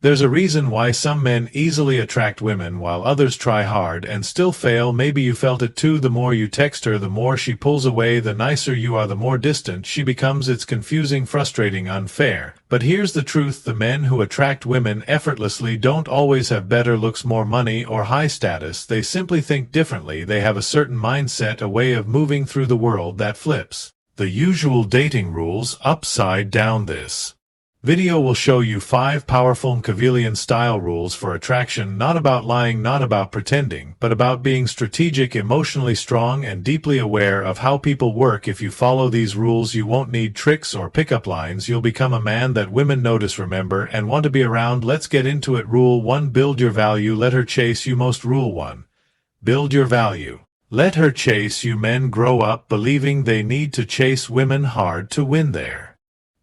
There's a reason why some men easily attract women while others try hard and still fail. Maybe you felt it too. The more you text her, the more she pulls away. The nicer you are, the more distant she becomes. It's confusing, frustrating, unfair. But here's the truth: the men who attract women effortlessly don't always have better looks, more money, or high status. They simply think differently. They have a certain mindset, a way of moving through the world that flips the usual dating rules upside down. This video will show you 5 powerful Machiavellian-style rules for attraction, not about lying, not about pretending, but about being strategic, emotionally strong, and deeply aware of how people work. If you follow these rules, you won't need tricks or pickup lines. You'll become a man that women notice, remember, and want to be around. Let's get into it. Rule 1. Build your value. Let her chase you most. Rule 1. Build your value. Let her chase you. Men grow up believing they need to chase women hard to win their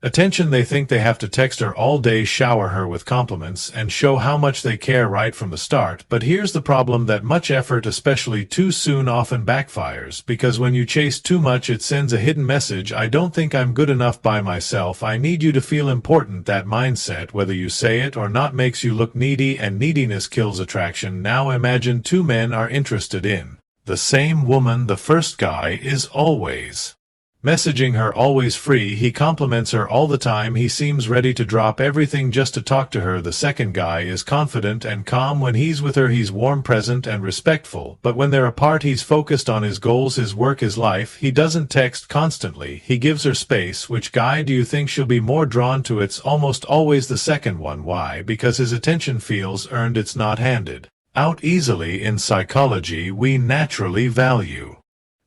attention. They think they have to text her all day, shower her with compliments, and show how much they care right from the start. But here's the problem: that much effort, especially too soon, often backfires, because when you chase too much, it sends a hidden message. I don't think I'm good enough by myself. I need you to feel important. That mindset, whether you say it or not, makes you look needy, and neediness kills attraction. Now imagine 2 men are interested in the same woman. The first guy is always messaging her, always free. He compliments her all the time. He seems ready to drop everything just to talk to her. The second guy is confident and calm. When he's with her, he's warm, present, and respectful. But when they're apart, he's focused on his goals, his work, his life. He doesn't text constantly. He gives her space. Which guy do you think she'll be more drawn to? It's almost always the second one. Why? Because his attention feels earned. It's not handed out easily. In psychology, we naturally value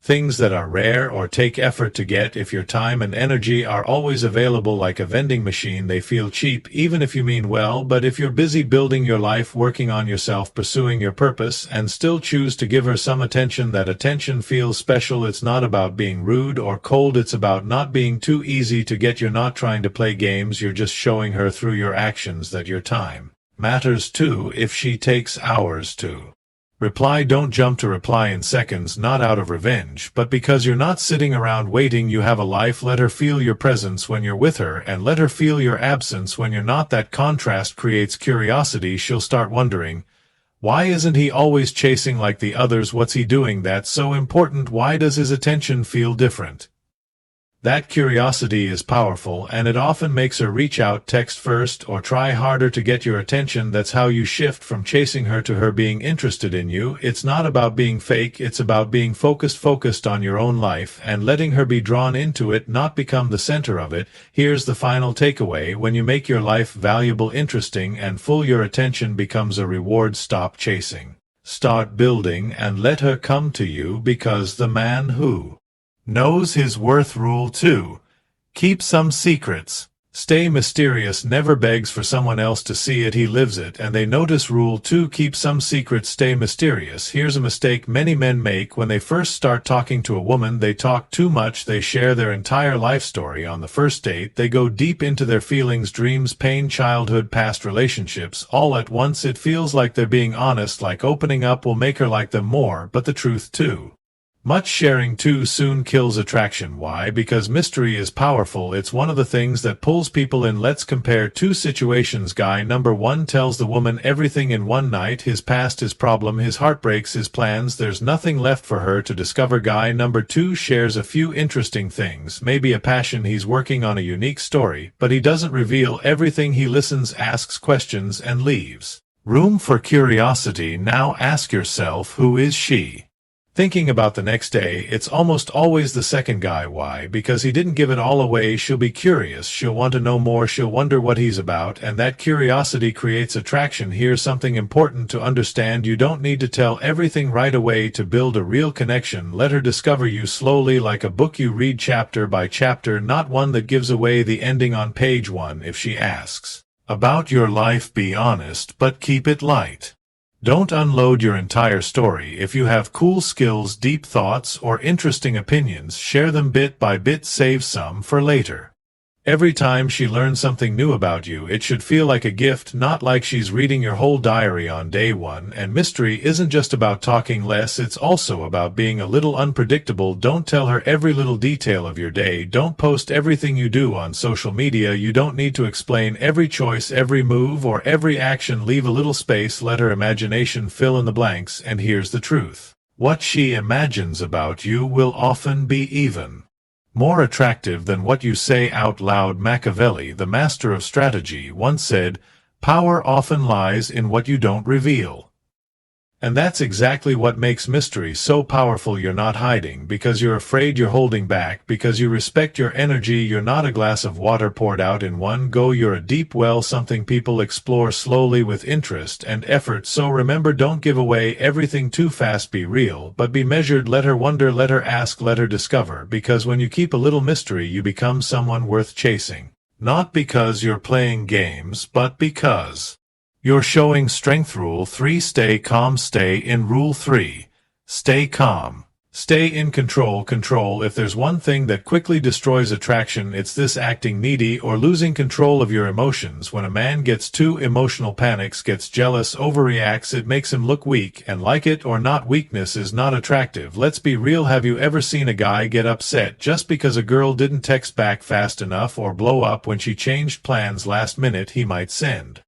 things that are rare or take effort to get. If your time and energy are always available like a vending machine, they feel cheap, even if you mean well. But if you're busy building your life, working on yourself, pursuing your purpose, and still choose to give her some attention, that attention feels special. It's not about being rude or cold. It's about not being too easy to get. You're not trying to play games. You're just showing her through your actions that your time matters too. If she takes hours to reply, don't jump to reply in seconds, not out of revenge, but because you're not sitting around waiting. You have a life. Let her feel your presence when you're with her, and let her feel your absence when you're not. That contrast creates curiosity. She'll start wondering, why isn't he always chasing like the others? What's he doing that's so important? Why does his attention feel different? That curiosity is powerful, and it often makes her reach out, text first, or try harder to get your attention. That's how you shift from chasing her to her being interested in you. It's not about being fake, it's about being focused on your own life, and letting her be drawn into it, not become the center of it. Here's the final takeaway: when you make your life valuable, interesting, and full, your attention becomes a reward. Stop chasing, start building, and let her come to you, because the man who knows his worth. Rule 2. Keep some secrets. Stay mysterious. Never begs for someone else to see it. He lives it, and they notice. Rule 2. Keep some secrets. Stay mysterious. Here's a mistake many men make when they first start talking to a woman. They talk too much. They share their entire life story on the first date. They go deep into their feelings, dreams, pain, childhood, past relationships, all at once. It feels like they're being honest, like opening up will make her like them more, but the truth too much sharing too soon kills attraction. Why? Because mystery is powerful. It's one of the things that pulls people in. Let's compare 2 situations. Guy number 1 tells the woman everything in one night: his past, his problem, his heartbreaks, his plans. There's nothing left for her to discover. Guy number 2 shares a few interesting things, maybe a passion he's working on, a unique story, but he doesn't reveal everything. He listens, asks questions, and leaves room for curiosity. Now ask yourself, who is she thinking about the next day? It's almost always the second guy. Why? Because he didn't give it all away. She'll be curious. She'll want to know more. She'll wonder what he's about, and that curiosity creates attraction. Here's something important to understand: you don't need to tell everything right away to build a real connection. Let her discover you slowly, like a book you read chapter by chapter, not one that gives away the ending on page 1. If she asks about your life, be honest, but keep it light. Don't unload your entire story. If you have cool skills, deep thoughts, or interesting opinions, share them bit by bit. Save some for later. Every time she learns something new about you, it should feel like a gift, not like she's reading your whole diary on day one. And mystery isn't just about talking less, it's also about being a little unpredictable. Don't tell her every little detail of your day. Don't post everything you do on social media. You don't need to explain every choice, every move, or every action. Leave a little space, let her imagination fill in the blanks. And here's the truth. What she imagines about you will often be even more attractive than what you say out loud. Machiavelli, the master of strategy, once said, "Power often lies in what you don't reveal." And that's exactly what makes mystery so powerful. You're not hiding because you're afraid, you're holding back because you respect your energy. You're not a glass of water poured out in one go. You're a deep well, something people explore slowly with interest and effort. So remember, don't give away everything too fast. Be real, but be measured. Let her wonder, let her ask, let her discover, because when you keep a little mystery, you become someone worth chasing. Not because you're playing games, but because you're showing strength. Rule 3. Stay calm. Stay in. Rule 3. Stay calm. Stay in control. Control. If there's one thing that quickly destroys attraction, it's this: acting needy or losing control of your emotions. When a man gets too emotional, panics, gets jealous, overreacts, it makes him look weak, and like it or not, weakness is not attractive. Let's be real. Have you ever seen a guy get upset just because a girl didn't text back fast enough, or blow up when she changed plans last minute? He might send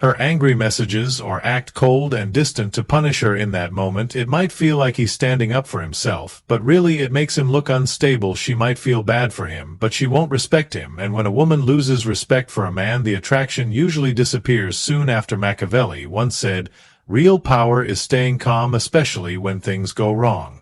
her angry messages or act cold and distant to punish her. In that moment, it might feel like he's standing up for himself, but really it makes him look unstable. She might feel bad for him, but she won't respect him. And when a woman loses respect for a man, the attraction usually disappears soon after. Machiavelli once said, "Real power is staying calm, especially when things go wrong."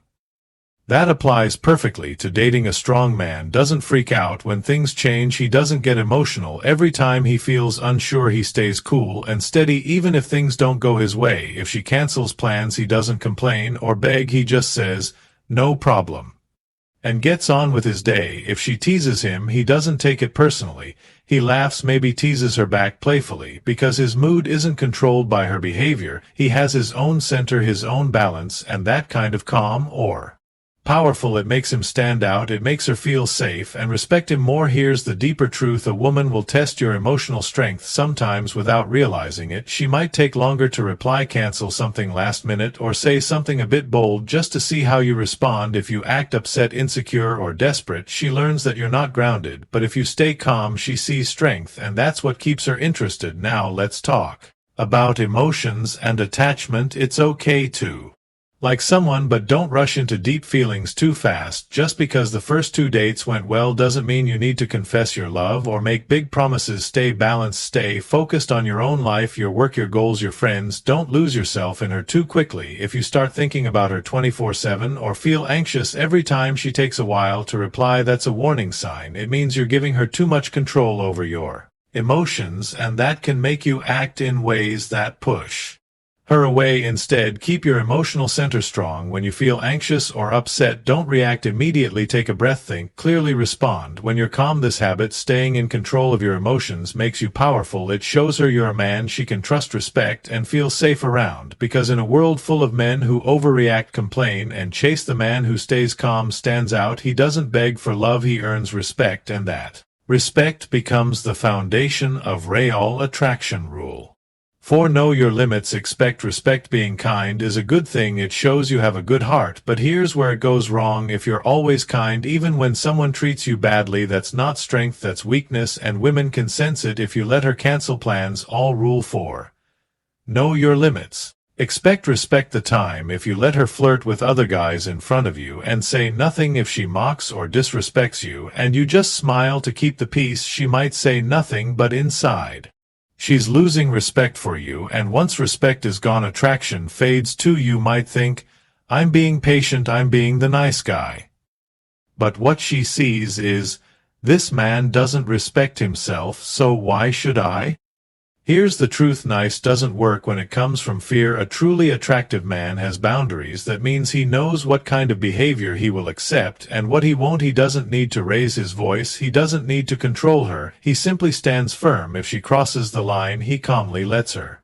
That applies perfectly to dating. A strong man doesn't freak out when things change. He doesn't get emotional every time he feels unsure. He stays cool and steady even if things don't go his way. If she cancels plans, he doesn't complain or beg. He just says, "No problem," and gets on with his day. If she teases him, he doesn't take it personally. He laughs, maybe teases her back playfully, because his mood isn't controlled by her behavior. He has his own center, his own balance, and that kind of calm or powerful, it makes him stand out. It makes her feel safe and respect him more. Here's the deeper truth. A woman will test your emotional strength, sometimes without realizing it. She might take longer to reply, cancel something last minute, or say something a bit bold just to see how you respond. If you act upset, insecure, or desperate, she learns that you're not grounded. But if you stay calm, she sees strength, and that's what keeps her interested. Now let's talk about emotions and attachment. It's okay to like someone, but don't rush into deep feelings too fast. Just because the first 2 dates went well doesn't mean you need to confess your love or make big promises. Stay balanced, stay focused on your own life, your work, your goals, your friends. Don't lose yourself in her too quickly. If you start thinking about her 24/7 or feel anxious every time she takes a while to reply, that's a warning sign. It means you're giving her too much control over your emotions, and that can make you act in ways that push her away. Instead, keep your emotional center strong. When you feel anxious or upset, don't react immediately. Take a breath, think clearly, respond. When you're calm, this habit, staying in control of your emotions, makes you powerful. It shows her you're a man she can trust, respect, and feel safe around. Because in a world full of men who overreact, complain, and chase, the man who stays calm stands out. He doesn't beg for love, he earns respect, and that respect becomes the foundation of real attraction. Rule 4. Know your limits. Expect respect. Being kind is a good thing. It shows you have a good heart. But here's where it goes wrong. If you're always kind, even when someone treats you badly, that's not strength, that's weakness, and women can sense it. If you let her cancel plans, all. Rule 4. Know your limits. Expect respect the time. If you let her flirt with other guys in front of you and say nothing, if she mocks or disrespects you and you just smile to keep the peace, she might say nothing, but inside she's losing respect for you. And once respect is gone, attraction fades too. You might think, "I'm being patient, I'm being the nice guy." But what she sees is, "This man doesn't respect himself, so why should I?" Here's the truth. Nice doesn't work when it comes from fear. A truly attractive man has boundaries. That means he knows what kind of behavior he will accept and what he won't. He doesn't need to raise his voice. He doesn't need to control her. He simply stands firm. If she crosses the line, he calmly lets her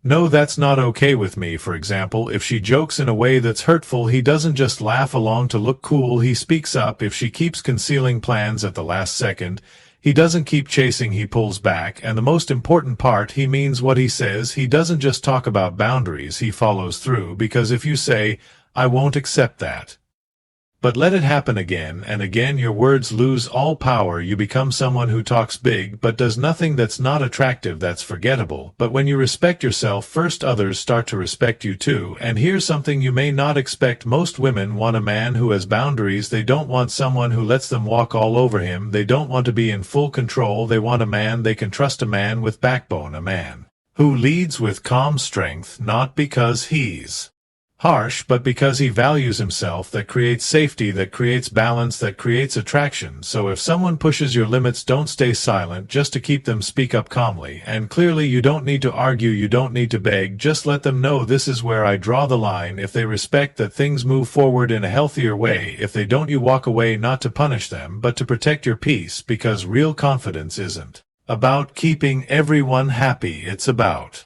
know that's not okay with me. For example, if she jokes in a way that's hurtful, he doesn't just laugh along to look cool. He speaks up. If she keeps concealing plans at the last second, He doesn't keep chasing, he pulls back, and the most important part, he means what he says. He doesn't just talk about boundaries, he follows through, because if you say, "I won't accept that," but let it happen again and again, your words lose all power. You become someone who talks big but does nothing. That's not attractive, that's forgettable. But when you respect yourself first, others start to respect you too. And here's something you may not expect. Most women want a man who has boundaries. They don't want someone who lets them walk all over him. They don't want to be in full control. They want a man they can trust, a man with backbone, a man who leads with calm strength, not because he's harsh, but because he values himself. That creates safety, that creates balance, that creates attraction. So if someone pushes your limits, don't stay silent just to keep them. Speak up calmly and clearly. You don't need to argue, you don't need to beg, just let them know, this is where I draw the line. If they respect that, things move forward in a healthier way. If they don't, you walk away, not to punish them, but to protect your peace, because real confidence isn't about keeping everyone happy. It's about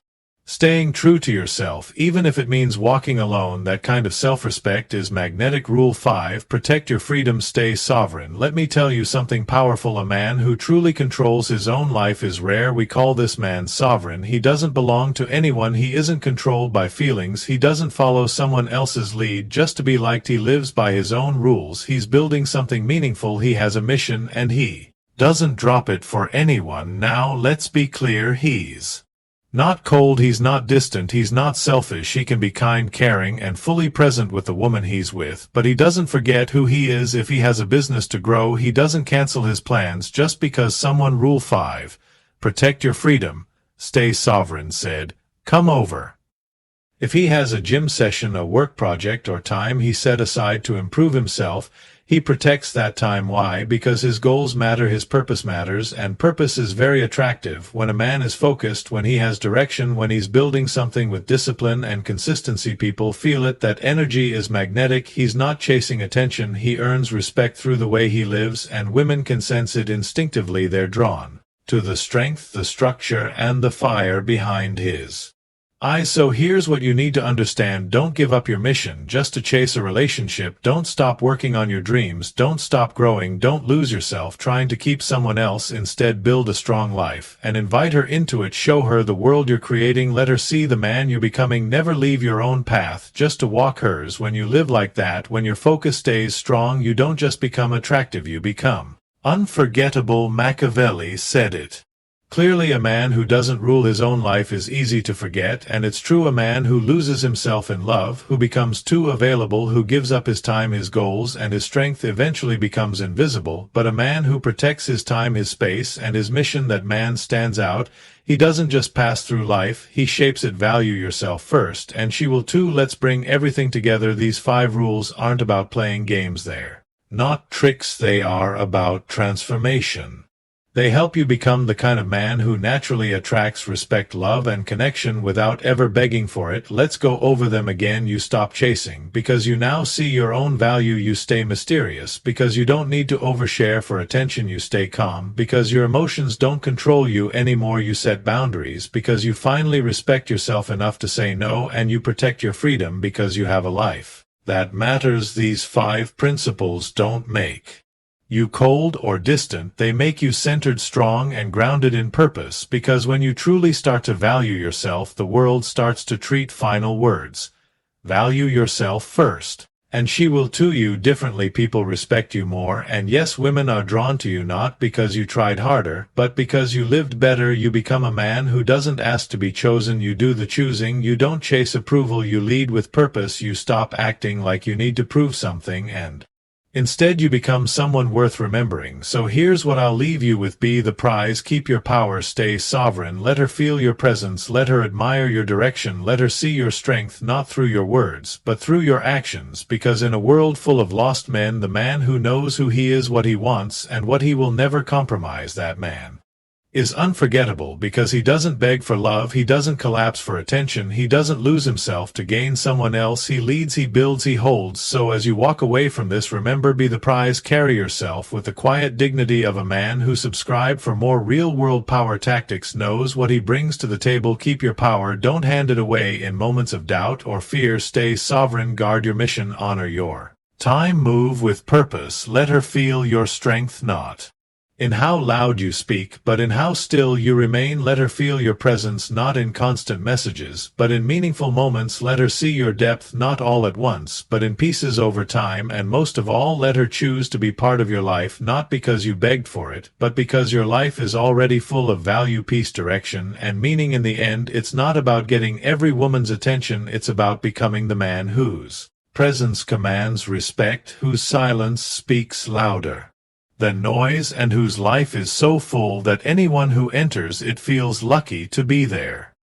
staying true to yourself, even if it means walking alone. That kind of self-respect is magnetic. Rule 5. Protect your freedom. Stay sovereign. Let me tell you something powerful. A man who truly controls his own life is rare. We call this man sovereign. He doesn't belong to anyone. He isn't controlled by feelings. He doesn't follow someone else's lead just to be liked. He lives by his own rules. He's building something meaningful. He has a mission, and he doesn't drop it for anyone. Now let's be clear, he's not cold, he's not distant, he's not selfish. He can be kind, caring, and fully present with the woman he's with, but he doesn't forget who he is. If he has a business to grow, he doesn't cancel his plans just because someone. Rule 5. Protect your freedom. Stay sovereign. Said, "Come over." If he has a gym session, a work project, or time he set aside to improve himself, he protects that time. Why? Because his goals matter, his purpose matters, and purpose is very attractive. When a man is focused, when he has direction, when he's building something with discipline and consistency, people feel it. That energy is magnetic. He's not chasing attention. He earns respect through the way he lives, and women can sense it instinctively. They're drawn to the strength, the structure, and the fire behind his eyes. So here's what you need to understand. Don't give up your mission just to chase a relationship. Don't stop working on your dreams. Don't stop growing. Don't lose yourself trying to keep someone else. Instead, build a strong life and invite her into it. Show her the world you're creating. Let her see the man you're becoming. Never leave your own path just to walk hers. When you live like that, when your focus stays strong, you don't just become attractive, you become unforgettable. Machiavelli said it clearly, a man who doesn't rule his own life is easy to forget, and it's true. A man who loses himself in love, who becomes too available, who gives up his time, his goals, and his strength, eventually becomes invisible. But a man who protects his time, his space, and his mission, that man stands out. He doesn't just pass through life, he shapes it. Value yourself first, and she will too. Let's bring everything together. These 5 rules aren't about playing games. They're not tricks, they are about transformation. They help you become the kind of man who naturally attracts respect, love, and connection without ever begging for it. Let's go over them again. You stop chasing because you now see your own value. You stay mysterious because you don't need to overshare for attention. You stay calm because your emotions don't control you anymore. You set boundaries because you finally respect yourself enough to say no, and you protect your freedom because you have a life that matters. These 5 principles don't make you cold or distant. They make you centered, strong, and grounded in purpose, because when you truly start to value yourself, the world starts to treat. Final words. Value yourself first, and she will too. You differently. People respect you more, and yes, women are drawn to you not because you tried harder, but because you lived better. You become a man who doesn't ask to be chosen. You do the choosing. You don't chase approval. You lead with purpose. You stop acting like you need to prove something, and instead you become someone worth remembering. So here's what I'll leave you with. Be the prize. Keep your power. Stay sovereign. Let her feel your presence. Let her admire your direction. Let her see your strength, not through your words, but through your actions. Because in a world full of lost men, the man who knows who he is, what he wants, and what he will never compromise, that man is unforgettable because he doesn't beg for love, he doesn't collapse for attention, he doesn't lose himself to gain someone else. He leads, he builds, he holds. So as you walk away from this, remember, be the prize. Carry yourself with the quiet dignity of a man who subscribed for more real-world power tactics, knows what he brings to the table. Keep your power. Don't hand it away in moments of doubt or fear. Stay sovereign. Guard your mission. Honor your time. Move with purpose. Let her feel your strength, not in how loud you speak, but in how still you remain. Let her feel your presence not in constant messages, but in meaningful moments. Let her see your depth not all at once, but in pieces over time. And most of all, let her choose to be part of your life, not because you begged for it, but because your life is already full of value, peace, direction, and meaning. In the end, it's not about getting every woman's attention, it's about becoming the man whose presence commands respect, whose silence speaks louder than noise, and whose life is so full that anyone who enters it feels lucky to be there.